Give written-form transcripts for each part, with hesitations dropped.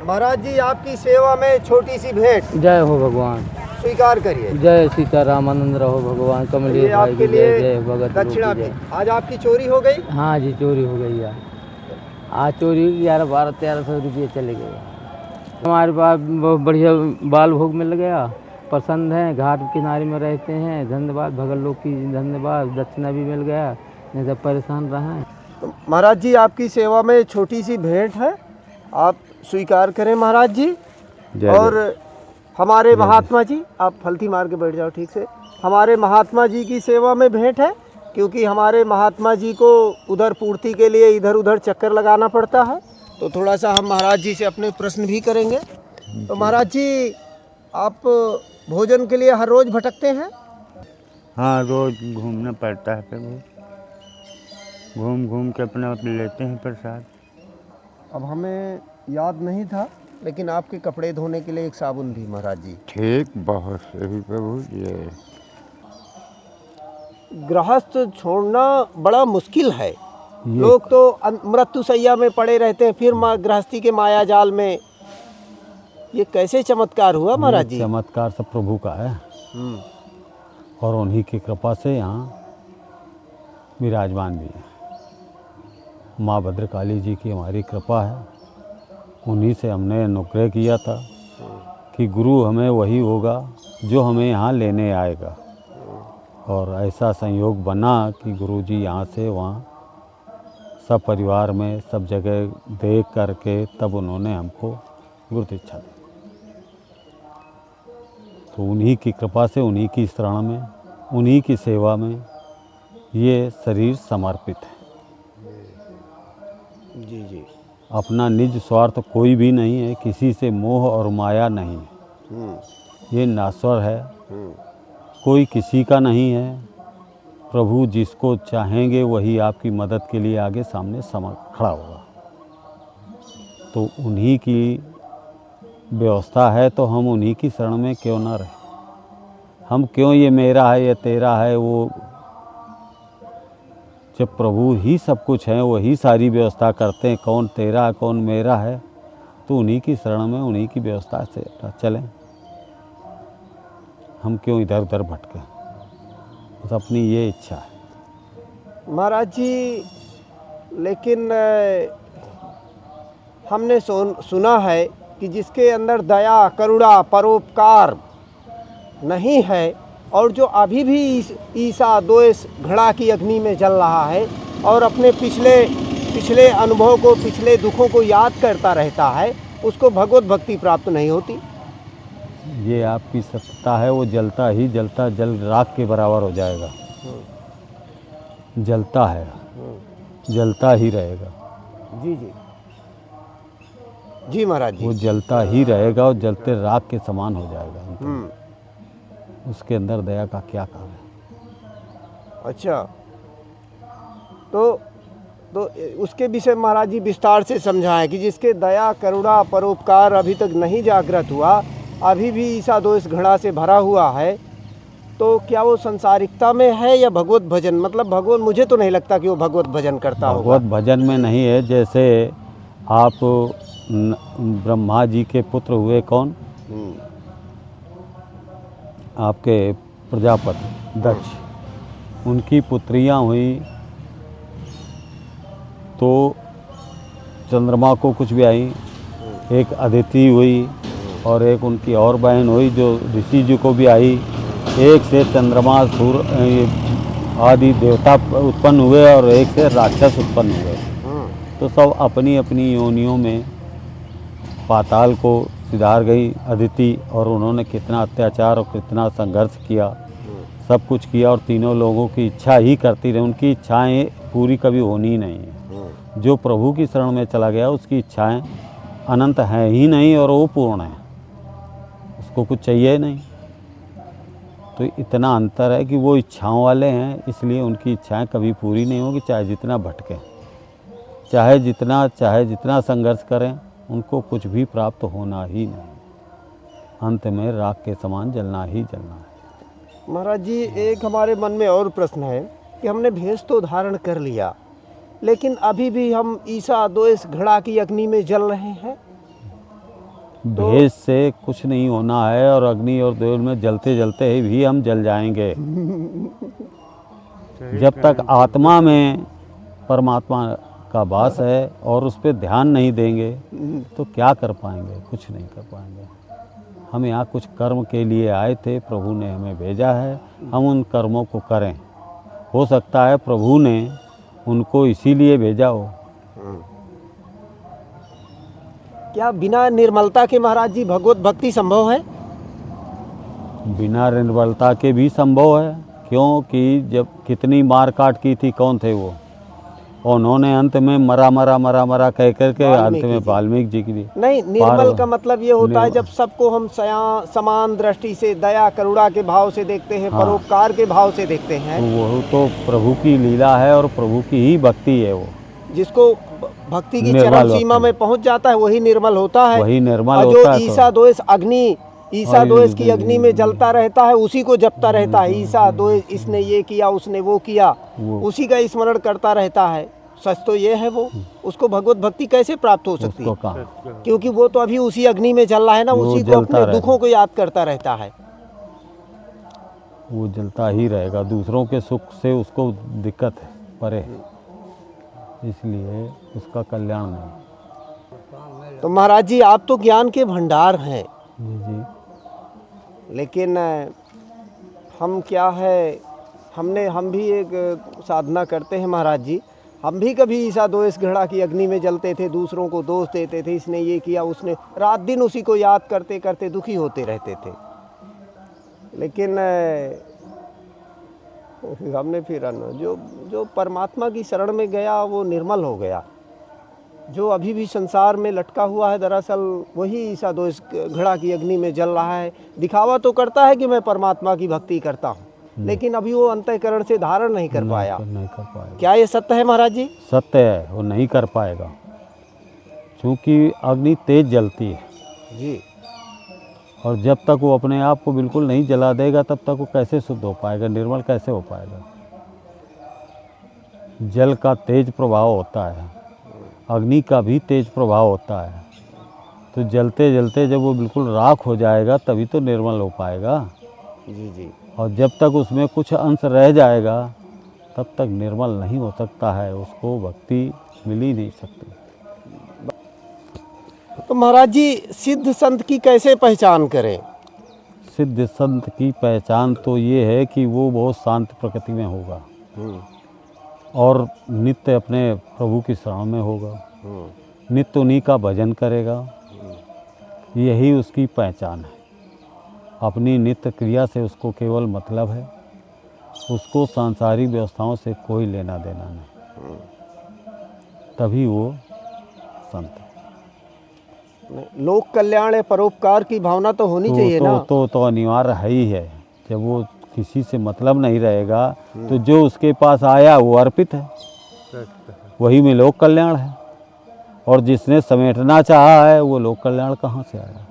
महाराज जी आपकी सेवा में छोटी सी भेंट जय हो भगवान। स्वीकार करिए। जय सीताराम, आनंद रहो भगवान। ये कमलेश भाई आपके की लिए जय, जय भगत लोग दक्षिणा की भी। जय। आज आपकी चोरी हो गई। हाँ जी, चोरी हो गई यार। आज चोरी हुई, 1100-1200 रुपये चले गए। हमारे पास बहुत बढ़िया बाल भोग मिल गया, पसंद है, घाट किनारे में रहते हैं। धन्यवाद भगत लोग की, धन्यवाद। दक्षिणा भी मिल गया, नहीं तो परेशान रहे। तो महाराज जी आपकी सेवा में छोटी सी भेंट है, आप स्वीकार करें महाराज जी। और हमारे महात्मा जी, आप फलती मार के बैठ जाओ ठीक से। हमारे महात्मा जी की सेवा में भेंट है, क्योंकि हमारे महात्मा जी को उधर पूर्ति के लिए इधर उधर चक्कर लगाना पड़ता है, तो थोड़ा सा हम महाराज जी से अपने प्रश्न भी करेंगे। तो महाराज जी आप भोजन के लिए हर रोज़ भटकते हैं? हाँ, रोज़ घूमना पड़ता है प्रभु, घूम घूम के अपना लेते हैं प्रसाद। अब हमें याद नहीं था, लेकिन आपके कपड़े धोने के लिए एक साबुन भी महाराज जी। ठीक, बहुत सही प्रभु। ये गृहस्थ छोड़ना बड़ा मुश्किल है। लोग तो मृत्यु शैया में पड़े रहते हैं, फिर गृहस्थी के माया जाल में। ये कैसे चमत्कार हुआ महाराज जी? चमत्कार सब प्रभु का है, और उन्हीं की कृपा से यहाँ विराजमान भी है। माँ भद्रकाली जी की हमारी कृपा है। उन्हीं से हमने अनुग्रह किया था कि गुरु हमें वही होगा जो हमें यहाँ लेने आएगा, और ऐसा संयोग बना कि गुरु जी यहाँ से वहाँ सब परिवार में सब जगह देख करके तब उन्होंने हमको गुरु दीक्षा दी। तो उन्हीं की कृपा से, उन्हीं की शरण में, उन्हीं की सेवा में ये शरीर समर्पित है। जी जी। अपना निज स्वार्थ कोई भी नहीं है, किसी से मोह और माया नहीं है। ये नाश्वर है, कोई किसी का नहीं है। प्रभु जिसको चाहेंगे वही आपकी मदद के लिए आगे सामने खड़ा होगा। तो उन्हीं की व्यवस्था है, तो हम उन्हीं की शरण में क्यों ना रहे। हम क्यों ये मेरा है, ये तेरा है, वो जब प्रभु ही सब कुछ है, वही सारी व्यवस्था करते हैं। कौन तेरा है, कौन मेरा है, तो उन्हीं की शरण में, उन्हीं की व्यवस्था से चलें। हम क्यों इधर उधर भटकें, बस अपनी ये इच्छा है महाराज जी। लेकिन हमने सुना है कि जिसके अंदर दया, करुणा, परोपकार नहीं है, और जो अभी भी ईसा द्वेष घड़ा की अग्नि में जल रहा है और अपने पिछले अनुभव को, पिछले दुखों को याद करता रहता है, उसको भगवत भक्ति प्राप्त नहीं होती। ये आपकी सत्ता है। वो जलता ही जलता जल राख के बराबर हो जाएगा। जलता है, जलता ही रहेगा। जी जी जी महाराज जी। वो जलता ही रहेगा और जलते राख के समान हो जाएगा। उसके अंदर दया का क्या काम है? अच्छा, तो उसके विषय महाराज जी विस्तार से समझाएं कि जिसके दया, करुणा, परोपकार अभी तक नहीं जागृत हुआ, अभी भी ईसा दोष घड़ा से भरा हुआ है, तो क्या वो संसारिकता में है या भगवत भजन? मतलब भगवत, मुझे तो नहीं लगता कि वो भगवत भजन करता होगा। भगवत भजन में नहीं है। जैसे आप ब्रह्मा जी के पुत्र हुए कौन? आपके प्रजापति दक्ष। उनकी पुत्रियां हुई तो चंद्रमा को कुछ भी आई। एक अदिति हुई और एक उनकी और बहन हुई जो ऋषि जी को भी आई। एक से चंद्रमा, सूर्य आदि देवता उत्पन्न हुए और एक से राक्षस उत्पन्न हुए। तो सब अपनी अपनी योनियों में पाताल को सिधार गई अदिति, और उन्होंने कितना अत्याचार और कितना संघर्ष किया, सब कुछ किया, और तीनों लोगों की इच्छा ही करती रही। उनकी इच्छाएं पूरी कभी होनी ही नहीं है। जो प्रभु की शरण में चला गया उसकी इच्छाएं अनंत हैं ही नहीं, और वो पूर्ण है, उसको कुछ चाहिए ही नहीं। तो इतना अंतर है कि वो इच्छाओं वाले हैं, इसलिए उनकी इच्छाएं कभी पूरी नहीं होगी, चाहे जितना भटकें, चाहे जितना संघर्ष करें, उनको कुछ भी प्राप्त होना ही नहीं। अंत में राख के समान जलना ही जलना है। महाराज जी, एक हमारे मन में और प्रश्न है कि हमने भेष तो धारण कर लिया, लेकिन अभी भी हम ईसा द्वेष घड़ा की अग्नि में जल रहे हैं। भेष से कुछ नहीं होना है, और अग्नि और देव में जलते जलते ही भी हम जल जाएंगे। जब तक आत्मा में परमात्मा का वास है और उस पर ध्यान नहीं देंगे तो क्या कर पाएंगे? कुछ नहीं कर पाएंगे। हम यहाँ कुछ कर्म के लिए आए थे, प्रभु ने हमें भेजा है, हम उन कर्मों को करें। हो सकता है प्रभु ने उनको इसीलिए भेजा हो। क्या बिना निर्मलता के महाराज जी भगवत भक्ति संभव है? बिना निर्बलता के भी संभव है, क्योंकि जब कितनी मार काट की थी, कौन थे वो? उन्होंने अंत में मरा मरा मरा मरा कह करके अंत में वाल्मीकि जी की दी। नहीं, निर्मल का मतलब ये होता है जब सबको हम समान दृष्टि से, दया करुणा के भाव से देखते हैं, परोपकार के भाव से देखते हैं। तो वो तो प्रभु की लीला है और प्रभु की ही भक्ति है। वो जिसको भक्ति की चरम सीमा में पहुंच जाता है वही निर्मल होता है। वही निर्मल और जो ईसा द्वेष अग्नि, ईसा द्वेष की अग्नि में जलता रहता है, उसी को जपता रहता है। ईसा द्वेष, इसने ये किया, उसने वो किया, उसी का स्मरण करता रहता है। सच तो ये है, वो उसको भगवत भक्ति कैसे प्राप्त हो सकती है? क्योंकि वो तो अभी उसी अग्नि में जल रहा है ना, उसी को अपने दुखों को याद करता रहता है। वो जलता ही रहेगा, दूसरों के सुख से उसको दिक्कत है, परे, इसलिए उसका कल्याण नहीं। तो महाराज जी, आप तो ज्ञान के भंडार हैं जी, लेकिन हम क्या है, हम भी एक साधना करते हैं महाराज जी। हम भी कभी ईसा द्वेष घृणा की अग्नि में जलते थे, दूसरों को दोष देते थे, इसने ये किया, उसने, रात दिन उसी को याद करते करते दुखी होते रहते थे। लेकिन हमने फिर जो परमात्मा की शरण में गया वो निर्मल हो गया। जो अभी भी संसार में लटका हुआ है, दरअसल वही ईसा द्वेष घृणा की अग्नि में जल रहा है। दिखावा तो करता है कि मैं परमात्मा की भक्ति करता हूँ, लेकिन अभी वो अंतःकरण से धारण नहीं कर पाया। क्या ये सत्य है महाराज जी? सत्य है, वो नहीं कर पाएगा, क्योंकि अग्नि तेज जलती है जी। और जब तक वो अपने आप को बिल्कुल नहीं जला देगा तब तक वो कैसे शुद्ध हो पाएगा, निर्मल कैसे हो पाएगा? जल का तेज प्रभाव होता है, अग्नि का भी तेज प्रभाव होता है। तो जलते जलते जब वो बिल्कुल राख हो जाएगा तभी तो निर्मल हो पाएगा। जी जी। और जब तक उसमें कुछ अंश रह जाएगा तब तक निर्मल नहीं हो सकता है, उसको भक्ति मिल ही नहीं सकती। तो महाराज जी, सिद्ध संत की कैसे पहचान करें? सिद्ध संत की पहचान तो ये है कि वो बहुत शांत प्रकृति में होगा और नित्य अपने प्रभु की शरण में होगा, नित्य उन्हीं का भजन करेगा, यही उसकी पहचान है। अपनी नित्य क्रिया से उसको केवल मतलब है, उसको सांसारिक व्यवस्थाओं से कोई लेना देना नहीं, तभी वो संत है। लोक कल्याण है, परोपकार की भावना तो होनी चाहिए ना? तो अनिवार्य है ही है। जब वो किसी से मतलब नहीं रहेगा तो जो उसके पास आया वो अर्पित है, वही में लोक कल्याण है। और जिसने समेटना चाहा है वो लोक कल्याण कहाँ से आया?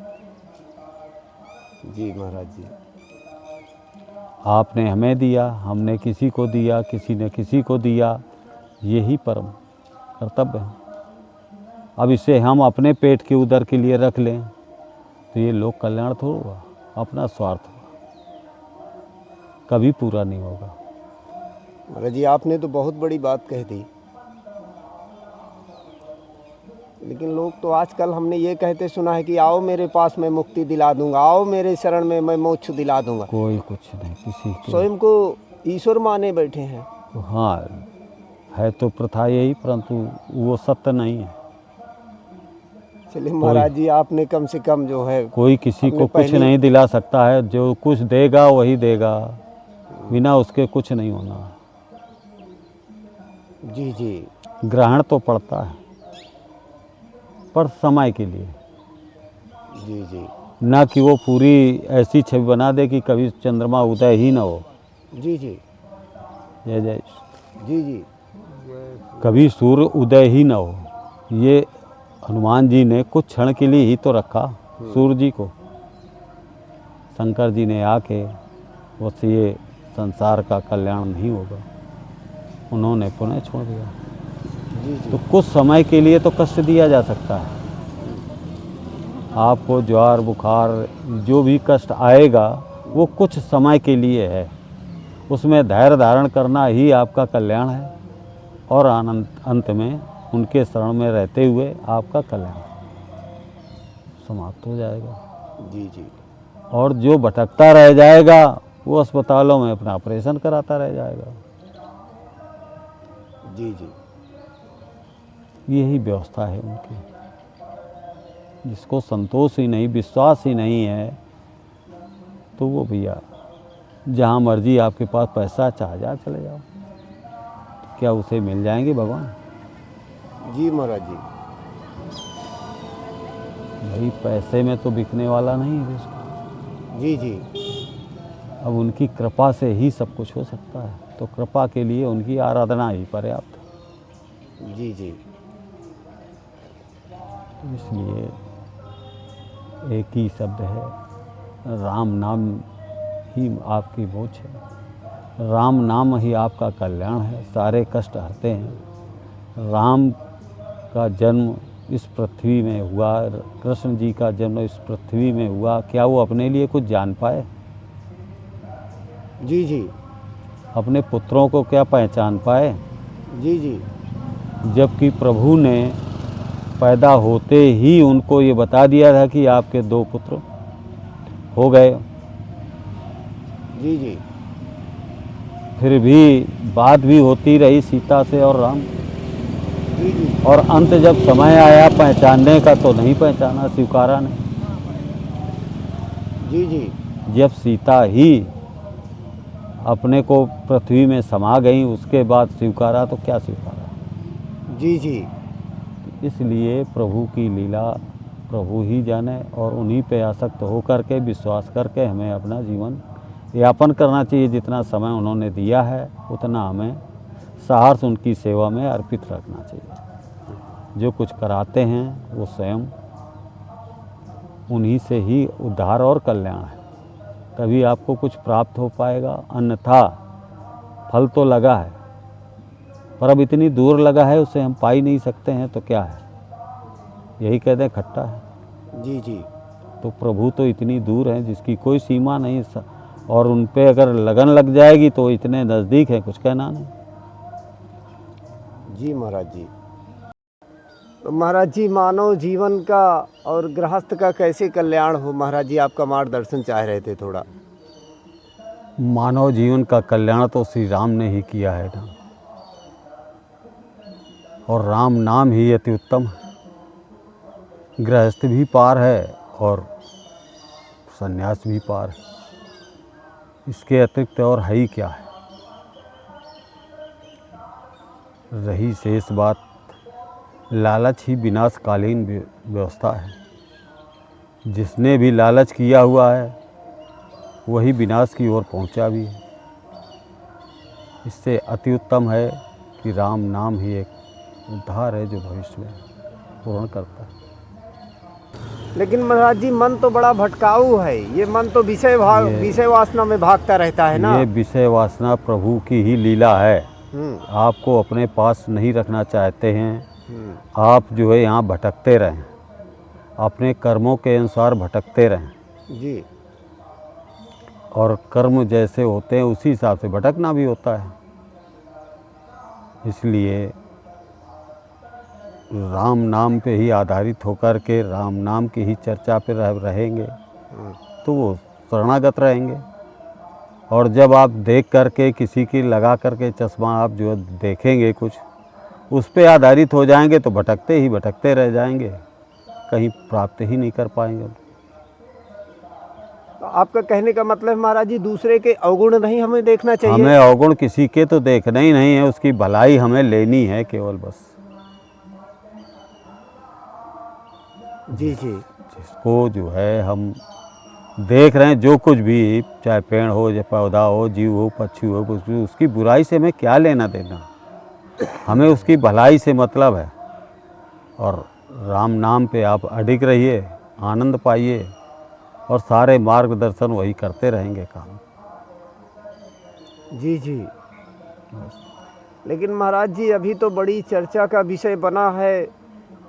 जी महाराज जी। आपने हमें दिया, हमने किसी को दिया, किसी ने किसी को दिया, यही परम कर्तव्य है। अब इसे हम अपने पेट के उदर के लिए रख लें तो ये लोक कल्याण तो होगा, अपना स्वार्थ होगा, कभी पूरा नहीं होगा। महाराज जी, आपने तो बहुत बड़ी बात कह दी, लेकिन लोग तो आजकल, हमने ये कहते सुना है कि आओ मेरे पास मैं मुक्ति दिला दूंगा, आओ मेरे शरण में मैं मोक्ष दिला दूंगा। कोई कुछ नहीं, किसी को स्वयं को ईश्वर माने बैठे हैं। हाँ, है तो प्रथा यही, परंतु वो सत्य नहीं है। चलिए महाराज जी, आपने कम से कम जो है, कोई किसी को कुछ नहीं दिला सकता है, जो कुछ देगा वही देगा, बिना उसके कुछ नहीं होना। जी जी। ग्रहण तो पड़ता है पर समय के लिए। जी जी। ना कि वो पूरी ऐसी छवि बना दे कि कभी चंद्रमा उदय ही ना हो। जी जी। जय जय। जी जी। कभी सूर्य उदय ही ना हो। ये हनुमान जी ने कुछ क्षण के लिए ही तो रखा सूर्य जी को। शंकर जी ने आके बस ये संसार का कल्याण नहीं होगा, उन्होंने पुनः छोड़ दिया। जी जी। तो कुछ समय के लिए तो कष्ट दिया जा सकता है, आपको ज्वार बुखार जो भी कष्ट आएगा वो कुछ समय के लिए है, उसमें धैर्य धारण करना ही आपका कल्याण है और आनंद अंत में उनके शरण में रहते हुए आपका कल्याण समाप्त हो जाएगा। जी जी। और जो भटकता रह जाएगा वो अस्पतालों में अपना ऑपरेशन कराता रह जाएगा। जी जी। यही व्यवस्था है उनकी। जिसको संतोष ही नहीं, विश्वास ही नहीं है, तो वो भैया जहाँ मर्जी आपके पास पैसा चाहे जा चले जाओ, क्या उसे मिल जाएंगे भगवान? जी महाराज जी। भाई पैसे में तो बिकने वाला नहीं है उसका। जी जी। अब उनकी कृपा से ही सब कुछ हो सकता है, तो कृपा के लिए उनकी आराधना ही पर्याप्त है। जी जी। इसलिए एक ही शब्द है, राम नाम ही आपकी मोक्ष है, राम नाम ही आपका कल्याण है, सारे कष्ट हरते हैं। राम का जन्म इस पृथ्वी में हुआ, कृष्ण जी का जन्म इस पृथ्वी में हुआ, क्या वो अपने लिए कुछ जान पाए? जी जी। अपने पुत्रों को क्या पहचान पाए? जी जी। जबकि प्रभु ने पैदा होते ही उनको ये बता दिया था कि आपके 2 पुत्र हो गए। जी जी। फिर भी बात भी होती रही सीता से और राम, जी जी। और अंत जब समय आया पहचानने का तो नहीं पहचाना, स्वीकारा नहीं। जी जी। जब सीता ही अपने को पृथ्वी में समा गई उसके बाद स्वीकारा तो क्या स्वीकारा? जी जी। इसलिए प्रभु की लीला प्रभु ही जाने, और उन्हीं पे आसक्त होकर के विश्वास करके हमें अपना जीवन यापन करना चाहिए। जितना समय उन्होंने दिया है उतना हमें सहर्ष उनकी सेवा में अर्पित रखना चाहिए। जो कुछ कराते हैं वो स्वयं उन्हीं से ही उद्धार और कल्याण है, तभी आपको कुछ प्राप्त हो पाएगा। अन्यथा फल तो लगा है, पर अब इतनी दूर लगा है उसे हम पा ही नहीं सकते हैं, तो क्या है, यही कहते हैं खट्टा है। जी जी। तो प्रभु तो इतनी दूर हैं जिसकी कोई सीमा नहीं, और उन पे अगर लगन लग जाएगी तो इतने नज़दीक है कुछ कहना नहीं। जी महाराज जी। तो महाराज जी, मानव जीवन का और गृहस्थ का कैसे कल्याण हो, महाराज जी आपका मार्गदर्शन चाह रहे थे थोड़ा। मानव जीवन का कल्याण तो श्री राम ने ही किया है ना, और राम नाम ही अति उत्तम है। गृहस्थ भी पार है और संन्यास भी पार है, इसके अतिरिक्त और है ही क्या है। रही शेष बात, लालच ही विनाशकालीन व्यवस्था है। जिसने भी लालच किया हुआ है वही विनाश की ओर पहुंचा भी है। इससे अति उत्तम है कि राम नाम ही एक उद्धार है जो भविष्य में पूर्ण करता है। लेकिन महाराज जी, मन तो बड़ा भटकाऊ है, ये मन तो विषय वासना में भागता रहता है ना। ये विषय वासना प्रभु की ही लीला है। आपको अपने पास नहीं रखना चाहते हैं, आप जो है यहाँ भटकते रहें, अपने कर्मों के अनुसार भटकते रहें जी। और कर्म जैसे होते हैं उसी हिसाब से भटकना भी होता है। इसलिए राम नाम पे ही आधारित होकर के राम नाम की ही चर्चा पे रहेंगे तो वो शरणागत रहेंगे। और जब आप देख करके किसी की लगा करके चश्मा आप जो देखेंगे कुछ उस पे आधारित हो जाएंगे तो भटकते ही भटकते रह जाएंगे, कहीं प्राप्त ही नहीं कर पाएंगे। तो आपका कहने का मतलब महाराज जी, दूसरे के अवगुण नहीं हमें देखना चाहिए। हमें अवगुण किसी के तो देखना ही नहीं है, उसकी भलाई हमें लेनी है केवल बस। जी जी। जिसको जो है हम देख रहे हैं, जो कुछ भी, चाहे पेड़ हो, चाहे पौधा हो, जीव हो, पक्षी हो, कुछ भी, उसकी बुराई से हमें क्या लेना देना, हमें उसकी भलाई से मतलब है। और राम नाम पे आप अडिग रहिए, आनंद पाइए, और सारे मार्गदर्शन वही करते रहेंगे काम। जी जी। लेकिन महाराज जी, अभी तो बड़ी चर्चा का विषय बना है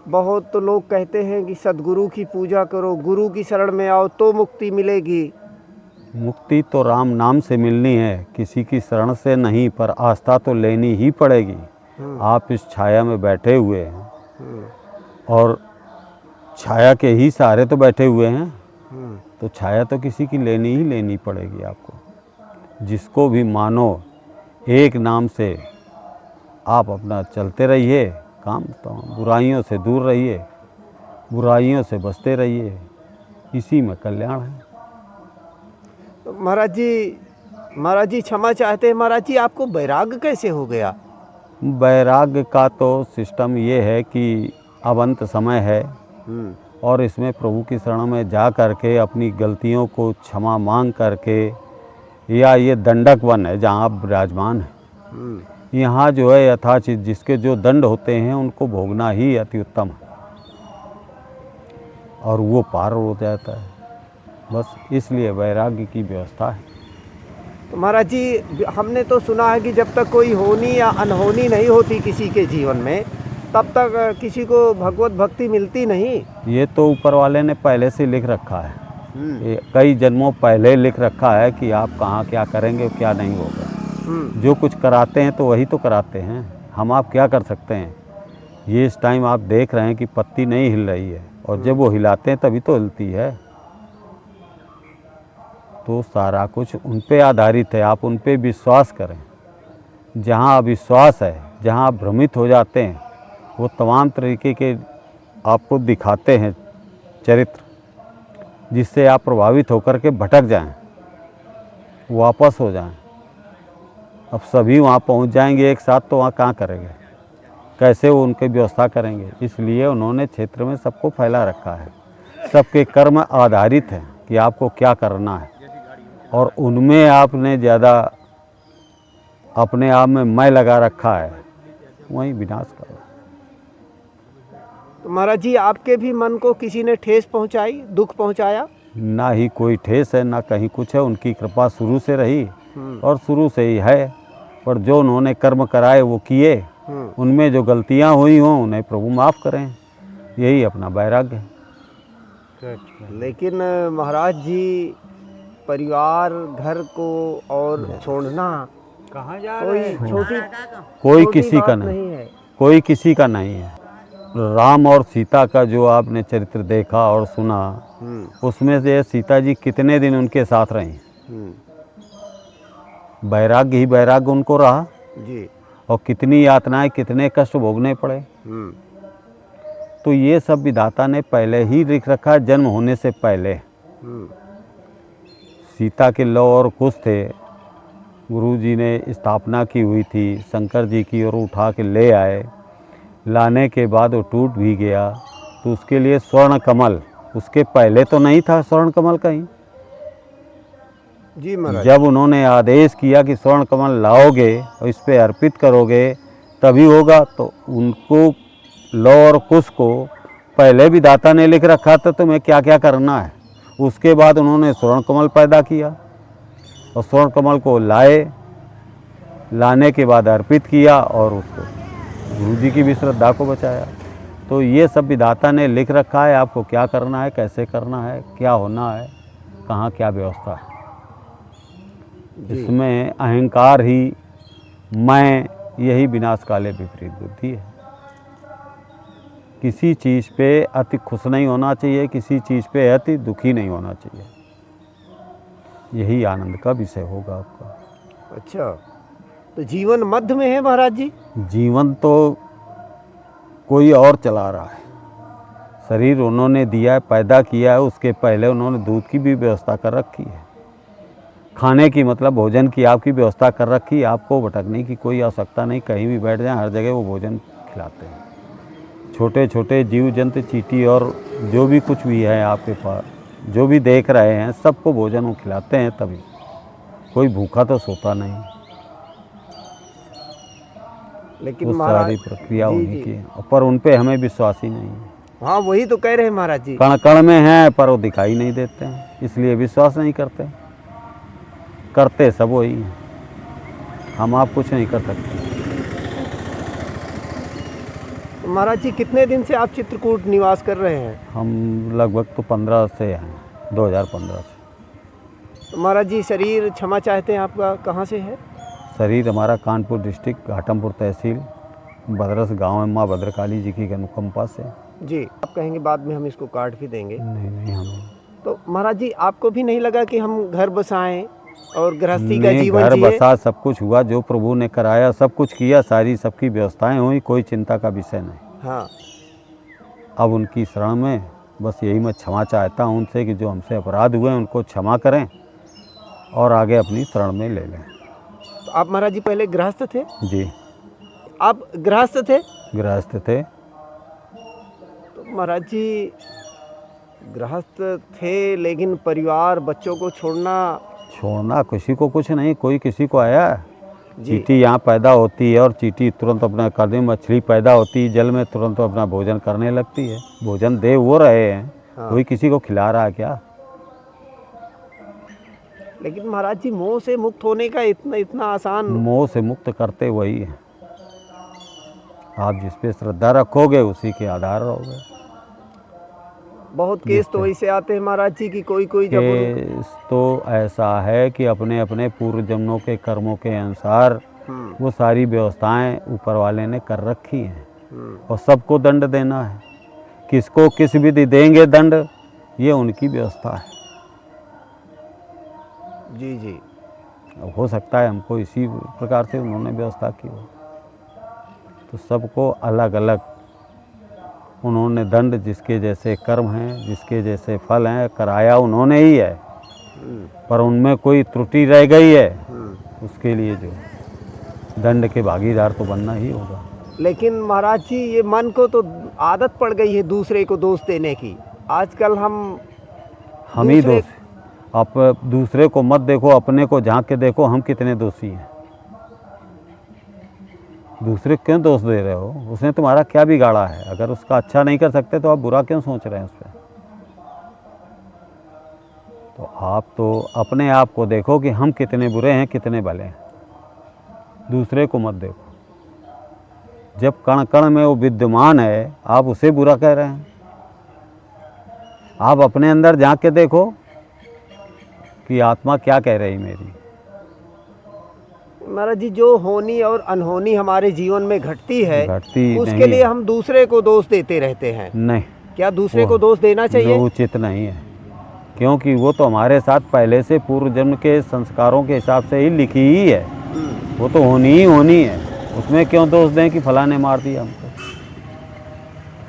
बहुत तो लोग कहते हैं कि सदगुरु की पूजा करो, गुरु की शरण में आओ तो मुक्ति मिलेगी। मुक्ति तो राम नाम से मिलनी है, किसी की शरण से नहीं, पर आस्था तो लेनी ही पड़ेगी। आप इस छाया में बैठे हुए हैं और छाया के ही सहारे तो बैठे हुए हैं, तो छाया तो किसी की लेनी ही लेनी पड़ेगी आपको। जिसको भी मानो, एक नाम से आप अपना चलते रहिए, काम तो बुराइयों से दूर रहिए, बुराइयों से बचते रहिए, इसी में कल्याण है। तो महाराज जी क्षमा चाहते हैं, महाराज जी आपको वैराग्य कैसे हो गया? वैराग्य का तो सिस्टम ये है कि अब अंत समय है और इसमें प्रभु की शरण में जा करके अपनी गलतियों को क्षमा मांग करके, या ये दंडक वन है जहाँ आप विराजमान हैं, यहाँ जो है यथाचित जिसके जो दंड होते हैं उनको भोगना ही अति उत्तम है और वो पार हो जाता है। बस इसलिए वैराग्य की व्यवस्था है। तो महाराज जी हमने तो सुना है कि जब तक कोई होनी या अनहोनी नहीं होती किसी के जीवन में, तब तक किसी को भगवत भक्ति मिलती नहीं। ये तो ऊपर वाले ने पहले से लिख रखा है, ये कई जन्मों पहले लिख रखा है कि आप कहाँ क्या करेंगे और क्या नहीं होगा। जो कुछ कराते हैं तो वही तो कराते हैं, हम आप क्या कर सकते हैं। ये इस टाइम आप देख रहे हैं कि पत्ती नहीं हिल रही है, और जब वो हिलाते हैं तभी तो हिलती है। तो सारा कुछ उन पे आधारित है, आप उन पे विश्वास करें। जहाँ अविश्वास है, जहाँ आप भ्रमित हो जाते हैं, वो तमाम तरीके के आपको दिखाते हैं चरित्र, जिससे आप प्रभावित होकर के भटक जाएं, वापस हो जाएं। अब सभी वहाँ पहुँच जाएंगे एक साथ, तो वहाँ कहाँ करेंगे, कैसे वो उनकी व्यवस्था करेंगे। इसलिए उन्होंने क्षेत्र में सबको फैला रखा है, सबके कर्म आधारित हैं कि आपको क्या करना है, और उनमें आपने ज़्यादा अपने आप में मैं लगा रखा है, वहीं विनाश करो। तो महाराज जी आपके भी मन को किसी ने ठेस पहुंचाई, दुख पहुंचाया? ना ही कोई ठेस है, ना कहीं कुछ है, उनकी कृपा शुरू से रही और शुरू से ही है। पर जो उन्होंने कर्म कराए वो किए, उनमें जो गलतियां हुई हों उन्हें प्रभु माफ़ करें, यही अपना वैराग्य है। लेकिन महाराज जी परिवार घर को और छोड़ना कहाँ जा कोई रहे हैं? कोई छोटी किसी का बात नहीं है। कोई किसी का नहीं है। राम और सीता का जो आपने चरित्र देखा और सुना, उसमें से सीता जी कितने दिन उनके साथ रहीं, वैराग्य ही वैराग्य उनको रहा जी। और कितनी यातनाएं, कितने कष्ट भोगने पड़े। तो ये सब विधाता ने पहले ही लिख रखा है, जन्म होने से पहले। सीता के लौ और कुश थे, गुरु जी ने स्थापना की हुई थी शंकर जी की, और उठा के ले आए। लाने के बाद वो टूट भी गया, तो उसके लिए स्वर्ण कमल, उसके पहले तो नहीं था स्वर्ण कमल कहीं। जी महाराज। जब उन्होंने आदेश किया कि स्वर्ण कमल लाओगे और इस पे अर्पित करोगे तभी होगा, तो उनको लौ और कुश को पहले भी दाता ने लिख रखा था तुम्हें क्या क्या करना है। उसके बाद उन्होंने स्वर्ण कमल पैदा किया और स्वर्ण कमल को लाए, लाने के बाद अर्पित किया और उसको गुरु जी की भी श्रद्धा को बचाया। तो ये सब विधाता ने लिख रखा है, आपको क्या करना है, कैसे करना है, क्या होना है, कहाँ क्या व्यवस्था है। इसमें अहंकार ही, मैं, यही विनाश काले विपरीत बुद्धि है। किसी चीज़ पे अति खुश नहीं होना चाहिए, किसी चीज़ पे अति दुखी नहीं होना चाहिए, यही आनंद का विषय होगा आपका। अच्छा, तो जीवन मध्य में है महाराज जी? जीवन तो कोई और चला रहा है, शरीर उन्होंने दिया है, पैदा किया है, उसके पहले उन्होंने दूध की भी व्यवस्था कर रखी है, खाने की मतलब भोजन की आपकी व्यवस्था कर रखी है। आपको भटकने की कोई आवश्यकता नहीं, कहीं भी बैठ जाएं हर जगह वो भोजन खिलाते हैं। छोटे छोटे जीव जंतु, चींटी और जो भी कुछ भी है आपके पास, जो भी देख रहे हैं, सबको भोजन वो खिलाते हैं, तभी कोई भूखा तो सोता नहीं। लेकिन वो महाराज सारी प्रक्रिया जी उन्हीं की है, पर उन पे हमें विश्वास ही नहीं है। हाँ वही तो कह रहे हैं महाराज जी। कण कण में हैं पर वो दिखाई नहीं देते हैं, इसलिए विश्वास नहीं करते। करते सब वही हैं, हम आप कुछ नहीं कर सकते। महाराज जी कितने दिन से आप चित्रकूट निवास कर रहे हैं? हम लगभग तो 15 से हैं, 2015 से। तो महाराज जी शरीर क्षमा चाहते हैं आपका कहाँ से है? शरीर हमारा कानपुर डिस्ट्रिक्ट घाटमपुर तहसील बदरस गांव है, माँ भद्रकाली जी की अनुकंपा से। जी आप कहेंगे बाद में हम इसको काट भी देंगे। नहीं हम तो महाराज जी आपको भी नहीं लगा कि हम घर बसाएं और गृहस्थी का नहीं, जीवन घर जिए? बसा सब कुछ हुआ, जो प्रभु ने कराया सब कुछ किया, सारी सबकी व्यवस्थाएं हुई, कोई चिंता का विषय नहीं। हाँ अब उनकी शरण में बस यही मैं क्षमा चाहता हूँ उनसे कि जो हमसे अपराध हुए उनको क्षमा करें और आगे अपनी शरण में ले लें। तो आप महाराज जी पहले गृहस्थ थे? जी आप गृहस्थ थे? गृहस्थ थे। तो महाराज जी गृहस्थ थे लेकिन परिवार बच्चों को छोड़ना किसी को कुछ नहीं, कोई किसी को आया। जी चींटी यहाँ पैदा होती है और चींटी तुरंत अपना कदम, मछली पैदा होती है जल में, तुरंत अपना भोजन करने लगती है। भोजन दे वो रहे हैं, हाँ। कोई किसी को खिला रहा है क्या? लेकिन महाराज जी मोह से मुक्त होने का इतना आसान? मोह से मुक्त करते वही है। आप जिस पे श्रद्धा रखोगे उसी के आधार रहोगे। बहुत केस तो ऐसे आते हैं महाराज जी की कोई जब केस तो ऐसा है कि अपने अपने पूर्व जन्मों के कर्मों के अनुसार वो सारी व्यवस्थाएं ऊपर वाले ने कर रखी हैं और सबको दंड देना है। किसको किस विधि देंगे दंड, ये उनकी व्यवस्था है। जी जी अब हो सकता है हमको इसी प्रकार से उन्होंने व्यवस्था की हो, तो सबको अलग अलग उन्होंने दंड, जिसके जैसे कर्म हैं, जिसके जैसे फल हैं, कराया उन्होंने ही है। पर उनमें कोई त्रुटि रह गई है, उसके लिए जो दंड के भागीदार तो बनना ही होगा। लेकिन महाराज जी ये मन को तो आदत पड़ गई है दूसरे को दोष देने की। आजकल हम ही दोष, आप दूसरे को मत देखो, अपने को झांक के देखो हम कितने दोषी हैं। दूसरे क्यों दोष दे रहे हो? उसने तुम्हारा क्या बिगाड़ा है? अगर उसका अच्छा नहीं कर सकते तो आप बुरा क्यों सोच रहे हैं उस पर? तो आप तो अपने आप को देखो कि हम कितने बुरे हैं, कितने भले हैं। दूसरे को मत देखो। जब कण कण में वो विद्यमान है, आप उसे बुरा कह रहे हैं। आप अपने अंदर झांक के देखो कि आत्मा क्या कह रही मेरी। महाराज जी जो होनी और अनहोनी हमारे जीवन में घटती है, उसके नहीं। लिए हम दूसरे को दोष देते रहते हैं। नहीं, क्या दूसरे को दोष देना चाहिए? वो उचित नहीं है, क्योंकि वो तो हमारे साथ पहले से पूर्व जन्म के संस्कारों के हिसाब से ही लिखी ही है। वो तो होनी ही होनी है, उसमें क्यों दोष दें कि फलाने मार दिया हमको।